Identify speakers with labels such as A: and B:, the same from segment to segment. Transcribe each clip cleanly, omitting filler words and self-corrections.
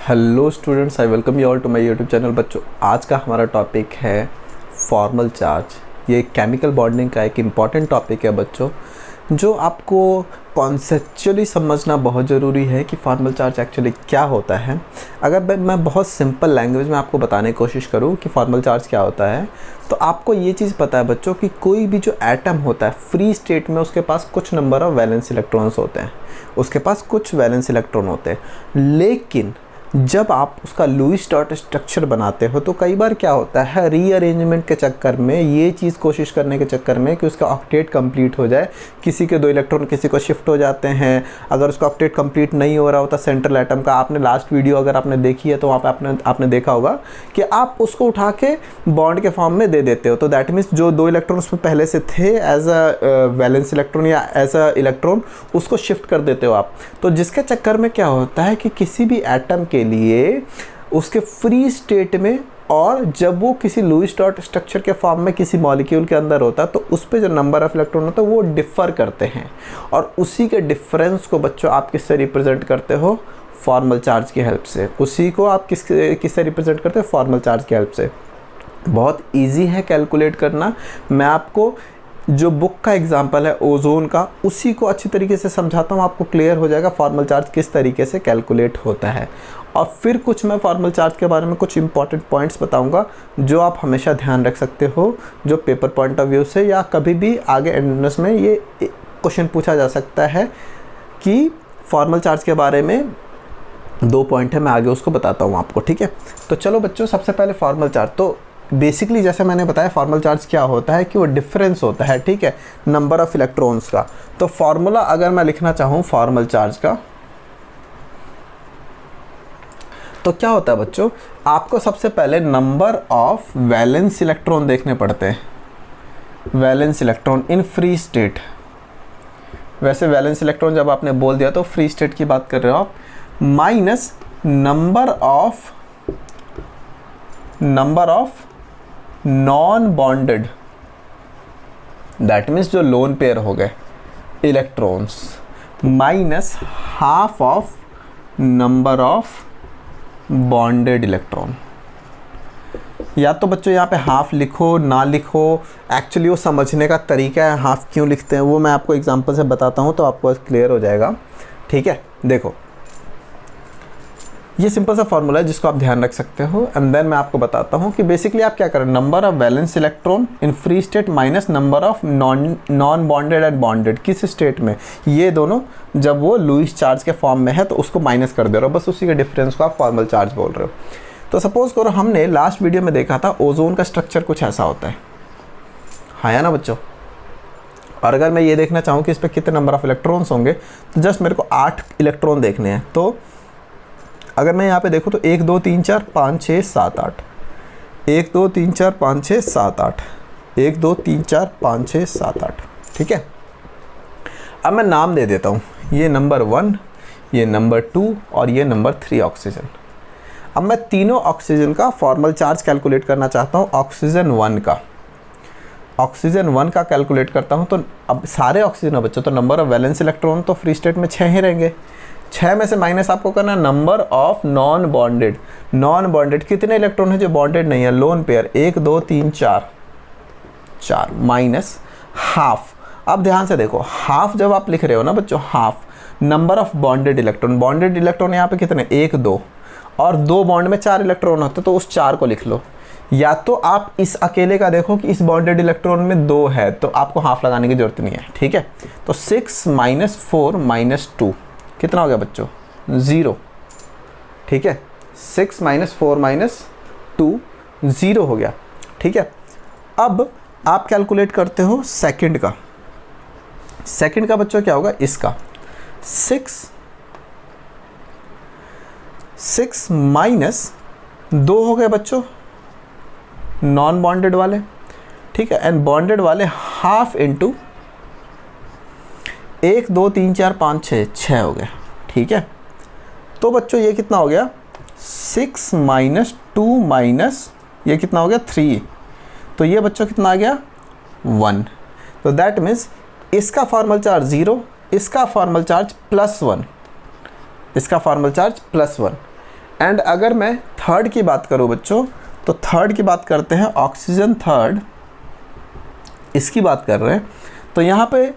A: Hello students, I welcome you all to my YouTube channel. बच्चों, आज का हमारा टॉपिक है फॉर्मल चार्ज। ये केमिकल बॉन्डिंग का एक इम्पॉर्टेंट टॉपिक है बच्चों, जो आपको कॉन्सेप्चुअली समझना बहुत ज़रूरी है कि फॉर्मल चार्ज एक्चुअली क्या होता है। अगर मैं बहुत सिंपल लैंग्वेज में आपको बताने की कोशिश करूँ कि फॉर्मल चार्ज क्या होता है, तो आपको ये चीज़ पता है बच्चों कि कोई भी जो एटम होता है फ्री स्टेट में, उसके पास कुछ नंबर ऑफ वैलेंस इलेक्ट्रॉन्स होते हैं, उसके पास कुछ वैलेंस इलेक्ट्रॉन होते हैं। लेकिन जब आप उसका लुईस डॉट स्ट्रक्चर बनाते हो तो कई बार क्या होता है, रीअरेंजमेंट के चक्कर में, ये चीज़ कोशिश करने के चक्कर में कि उसका ऑक्टेट कंप्लीट हो जाए, किसी के 2 इलेक्ट्रॉन किसी को शिफ्ट हो जाते हैं। अगर उसका ऑक्टेट कंप्लीट नहीं हो रहा होता सेंट्रल एटम का, आपने लास्ट वीडियो अगर आपने देखी है तो वहाँ पे आपने देखा होगा कि आप उसको उठा के बॉन्ड के फॉर्म में दे देते हो। तो दैट मीन्स जो 2 इलेक्ट्रॉन उसमें पहले से थे एज अ वैलेंस इलेक्ट्रॉन या एज अ इलेक्ट्रॉन, उसको शिफ्ट कर देते हो आप। तो जिसके चक्कर में क्या होता है कि किसी भी एटम के लिए उसके फ्री स्टेट में, और जब वो किसी लुईस डॉट स्ट्रक्चर के फॉर्म में किसी मॉलिक्यूल के अंदर होता है, तो उस पे जो नंबर ऑफ इलेक्ट्रॉन होता है वो डिफ़र करते हैं। और उसी के डिफरेंस को बच्चों आप किससे रिप्रेजेंट करते हो? फॉर्मल चार्ज की हेल्प से। उसी को आप किससे रिप्रेजेंट करते हो? फॉर्मल चार्ज की हेल्प से। बहुत ईजी है कैलकुलेट करना। मैं आपको जो बुक का एग्जाम्पल है ओजोन का, उसी को अच्छी तरीके से समझाता हूँ, आपको क्लियर हो जाएगा फॉर्मल चार्ज किस तरीके से कैलकुलेट होता है। और फिर कुछ मैं फॉर्मल चार्ज के बारे में कुछ इंपॉर्टेंट पॉइंट्स बताऊंगा जो आप हमेशा ध्यान रख सकते हो, जो पेपर पॉइंट ऑफ व्यू से या कभी भी आगे एंट्रेंस में ये क्वेश्चन पूछा जा सकता है कि फॉर्मल चार्ज के बारे में 2 पॉइंट है, मैं आगे उसको बताता हूँ आपको। ठीक है, तो चलो बच्चों, सबसे पहले फॉर्मल चार्ज। तो बेसिकली जैसे मैंने बताया फॉर्मल चार्ज क्या होता है कि वो डिफरेंस होता है, ठीक है, नंबर ऑफ इलेक्ट्रॉन्स का। तो फॉर्मूला अगर मैं लिखना चाहूँ फॉर्मल चार्ज का, तो क्या होता है बच्चों, आपको सबसे पहले नंबर ऑफ वैलेंस इलेक्ट्रॉन देखने पड़ते हैं। Valence electron in free state. वैसे वैलेंस इलेक्ट्रॉन जब आपने बोल दिया तो फ्री स्टेट की बात कर रहे हो आप, minus number of non bonded, that means जो लोन पेयर हो गए electrons, minus half of number of bonded electron. या तो बच्चों यहाँ पे हाफ लिखो ना लिखो, एक्चुअली वो समझने का तरीका है, हाफ क्यों लिखते हैं वो मैं आपको एग्जांपल से बताता हूँ तो आपको क्लियर हो जाएगा। ठीक है, देखो ये सिंपल सा फॉर्मूला है जिसको आप ध्यान रख सकते हो। एंड देन मैं आपको बताता हूँ कि बेसिकली आप क्या करें, number of valence electron in free state minus number of non bonded and bonded. किस स्टेट में? ये दोनों जब वो लुईस चार्ज के फॉर्म में है तो उसको माइनस कर दे रहे हो, बस उसी के डिफरेंस को आप फॉर्मल चार्ज बोल रहे हो। तो सपोज करो हमने लास्ट वीडियो में देखा था ओजोन का स्ट्रक्चर कुछ ऐसा होता है, हाँ या ना बच्चों? और अगर मैं ये देखना चाहूँ कि इस पर कितने नंबर ऑफ इलेक्ट्रॉन्स होंगे, तो जस्ट मेरे को 8 इलेक्ट्रॉन देखने हैं। तो अगर मैं यहाँ पे देखूँ तो 1 2 3 4 5 6 7 8, 1 2 3 4 5 6 7 8, 1 2 3 4 5 6 7 8। ठीक है, अब मैं नाम दे देता हूँ, ये नंबर 1, ये नंबर 2 और ये नंबर 3 ऑक्सीजन। अब मैं तीनों ऑक्सीजन का फॉर्मल चार्ज कैलकुलेट करना चाहता हूँ। ऑक्सीजन 1 का कैलकुलेट करता हूँ, तो अब सारे ऑक्सीजन बच्चों, तो नंबर ऑफ वैलेंस इलेक्ट्रॉन तो फ्री स्टेट में 6 ही रहेंगे। 6 में से माइनस आपको करना है number of non bonded. Non bonded कितने इलेक्ट्रॉन है जो बॉन्डेड नहीं है? Lone pair 1 2 3 4 minus half. अब ध्यान से देखो, हाफ जब आप लिख रहे हो ना बच्चों, half number of bonded electron. Bonded electron यहाँ पे कितने? 1 2, और 2 बॉन्ड में 4 इलेक्ट्रॉन होते, तो उस 4 को लिख लो। या तो आप इस अकेले का देखो कि इस बॉन्डेड इलेक्ट्रॉन में 2 है, तो आपको हाफ लगाने की जरूरत नहीं है। ठीक है, तो 6 माइनस 4 माइनस 2 कितना हो गया बच्चों? 0। ठीक है, 6 माइनस 4 माइनस 2 0 हो गया। ठीक है, अब आप कैलकुलेट करते हो सेकंड का। सेकंड का बच्चों क्या होगा? इसका 6 माइनस 2 हो गए बच्चों नॉन बॉन्डेड वाले। ठीक है, एंड बॉन्डेड वाले हाफ इंटू 1 2 3 4 5 6 हो गया। ठीक है, तो बच्चों ये कितना हो गया? 6 माइनस 2 माइनस ये कितना हो गया? 3। तो ये बच्चों कितना आ गया? 1। तो दैट मीन्स इसका फॉर्मल चार्ज 0, इसका फॉर्मल चार्ज +1, इसका फॉर्मल चार्ज +1। एंड अगर मैं थर्ड की बात करूँ बच्चों, तो थर्ड की बात करते हैं, ऑक्सीजन थर्ड, इसकी बात कर रहे हैं। तो यहाँ पे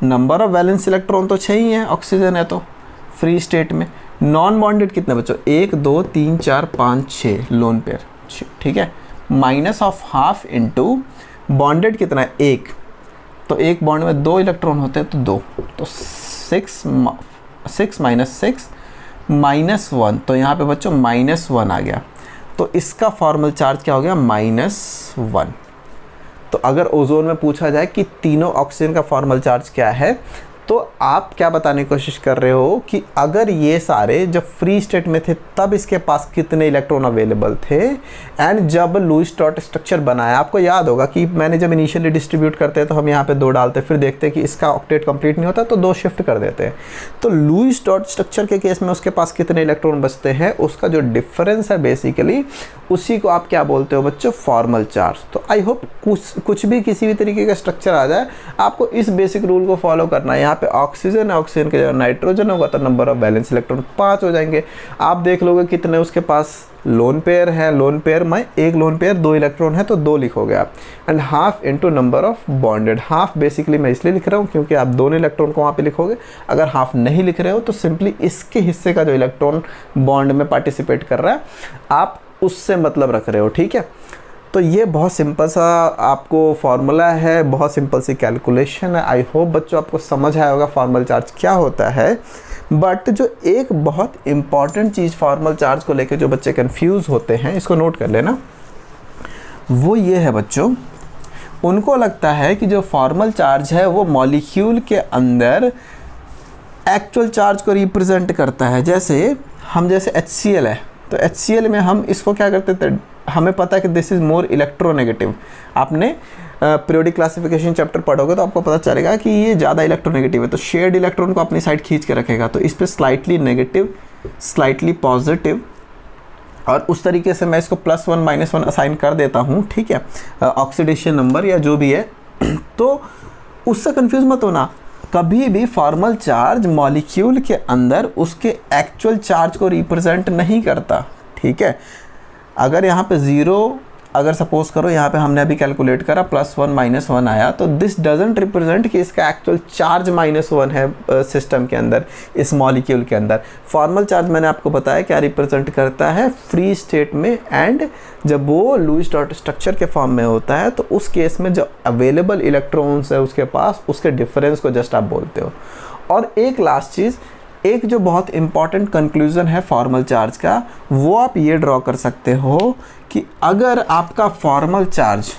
A: नंबर ऑफ वैलेंस इलेक्ट्रॉन तो 6 ही है, ऑक्सीजन है तो फ्री स्टेट में। नॉन बॉन्डेड कितने बच्चों, 1 2 3 4 5 6 लोन पेयर, ठीक है। Minus of half into bonded कितना है, 1, तो एक बॉन्ड में 2 इलेक्ट्रॉन होते हैं तो 2, तो 6 माइनस 6 -1, तो यहाँ पे बच्चों -1 आ गया। तो इसका फॉर्मल चार्ज क्या हो गया, -1। तो अगर ओजोन में पूछा जाए कि तीनों ऑक्सीजन का फॉर्मल चार्ज क्या है, तो आप क्या बताने की कोशिश कर रहे हो कि अगर ये सारे जब फ्री स्टेट में थे तब इसके पास कितने इलेक्ट्रॉन अवेलेबल थे, एंड जब लुईस डॉट स्ट्रक्चर बनाया, आपको याद होगा कि मैंने जब इनिशियली डिस्ट्रीब्यूट करते हैं तो हम यहाँ पे 2 डालते, फिर देखते हैं कि इसका ऑक्टेट कंप्लीट नहीं होता तो 2 शिफ्ट कर देते हैं। तो लुईस डॉट स्ट्रक्चर के केस में उसके पास कितने इलेक्ट्रॉन बचते हैं, उसका जो डिफरेंस है बेसिकली, उसी को आप क्या बोलते हो बच्चों, फॉर्मल चार्ज। तो आई होप कुछ भी किसी भी तरीके का स्ट्रक्चर आ जाए, आपको इस बेसिक रूल को फॉलो करना है। यहाँ पे ऑक्सीजन है, ऑक्सीजन के जगह नाइट्रोजन होगा तो नंबर ऑफ वैलेंस इलेक्ट्रॉन 5 हो जाएंगे। आप देख लोगे कितने उसके पास लोन पेयर है, लोन पेयर में एक लोन पेयर 2 इलेक्ट्रॉन है तो 2 लिखोगे आप, and half into number of bonded. Half basically मैं इसलिए लिख रहा हूँ क्योंकि आप दोनों इलेक्ट्रॉन को वहाँ पे लिखोगे। अगर हाफ नहीं लिख रहे हो तो सिंपली इसके हिस्से का जो इलेक्ट्रॉन बॉन्ड में पार्टिसिपेट कर रहा है आप उससे मतलब रख रहे हो, ठीक है। तो ये बहुत सिंपल सा आपको फार्मूला है, बहुत सिंपल सी कैलकुलेशन है। आई होप बच्चों आपको समझ आया होगा फॉर्मल चार्ज क्या होता है। बट जो एक बहुत इम्पॉर्टेंट चीज़ फॉर्मल चार्ज को लेकर जो बच्चे कंफ्यूज होते हैं, इसको नोट कर लेना, वो ये है बच्चों, उनको लगता है कि जो फॉर्मल चार्ज है वो मॉलिक्यूल के अंदर एक्चुअल चार्ज को रिप्रेजेंट करता है। जैसे HCl है तो HCl में हम इसको क्या करते थे, हमें पता है कि दिस इज़ मोर इलेक्ट्रोनेगेटिव। आपने पीरियोडिक क्लासिफिकेशन चैप्टर पढ़ोगे तो आपको पता चलेगा कि ये ज़्यादा इलेक्ट्रोनेगेटिव है, तो शेयर्ड इलेक्ट्रॉन को अपनी साइड खींच के रखेगा, तो इस पर स्लाइटली नेगेटिव, स्लाइटली पॉजिटिव, और उस तरीके से मैं इसको +1 -1 असाइन कर देता हूँ, ठीक है, ऑक्सीडेशन नंबर या जो भी है। तो उससे कंफ्यूज मत होना, कभी भी फॉर्मल चार्ज मॉलिक्यूल के अंदर उसके एक्चुअल चार्ज को रिप्रेजेंट नहीं करता, ठीक है। अगर यहाँ पे 0, अगर सपोज करो यहाँ पे हमने अभी कैलकुलेट करा +1 -1 आया, तो दिस डजंट रिप्रेजेंट कि इसका एक्चुअल चार्ज -1 है सिस्टम के अंदर, इस मॉलिक्यूल के अंदर। फॉर्मल चार्ज मैंने आपको बताया क्या रिप्रेजेंट करता है, फ्री स्टेट में, एंड जब वो लुईस डॉट स्ट्रक्चर के फॉर्म में होता है तो उस केस में जो अवेलेबल इलेक्ट्रॉन्स है उसके पास, उसके डिफरेंस को जस्ट आप बोलते हो। और एक लास्ट चीज़, एक जो बहुत इंपॉर्टेंट कंक्लूजन है फॉर्मल चार्ज का, वो आप ये ड्रॉ कर सकते हो कि अगर आपका formal charge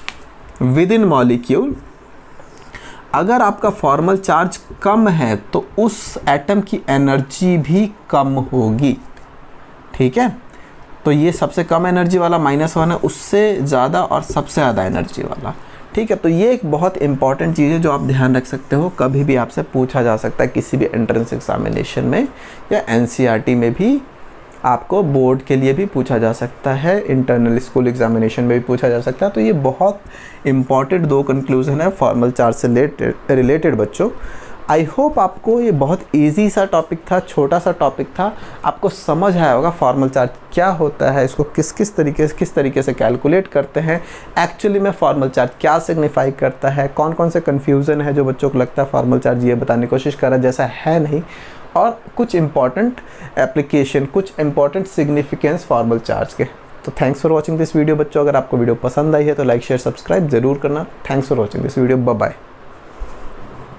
A: with in molecule, अगर आपका फॉर्मल चार्ज कम है तो उस एटम की एनर्जी भी कम होगी, ठीक है। तो ये सबसे कम एनर्जी वाला -1 है, उससे ज़्यादा और सबसे ज़्यादा एनर्जी वाला, ठीक है। तो ये एक बहुत इंपॉर्टेंट चीज़ है जो आप ध्यान रख सकते हो, कभी भी आपसे पूछा जा सकता है किसी भी एंट्रेंस एग्जामिनेशन में, या NCERT में भी आपको बोर्ड के लिए भी पूछा जा सकता है, इंटरनल स्कूल एग्जामिनेशन में भी पूछा जा सकता है। तो ये बहुत इंपॉर्टेंट 2 कंक्लूजन है फॉर्मल चार्ज से रिलेटेड बच्चों। आई होप आपको ये बहुत इजी सा टॉपिक था, छोटा सा टॉपिक था, आपको समझ आया होगा फॉर्मल चार्ज क्या होता है, इसको किस तरीके से कैलकुलेट करते हैं, एक्चुअली में फॉर्मल चार्ज क्या सिग्निफाई करता है, कौन कौन से कन्फ्यूज़न है जो बच्चों को लगता है फॉर्मल चार्ज ये बताने की कोशिश कर रहा है, जैसा है नहीं, और कुछ इंपॉर्टेंट एप्लीकेशन, कुछ इंपॉर्टेंट सिग्निफिकेंस फॉर्मल चार्ज के। तो thanks for watching this video बच्चों। अगर आपको वीडियो पसंद आई है तो लाइक शेयर सब्सक्राइब ज़रूर करना। Thanks for watching this video, bye bye.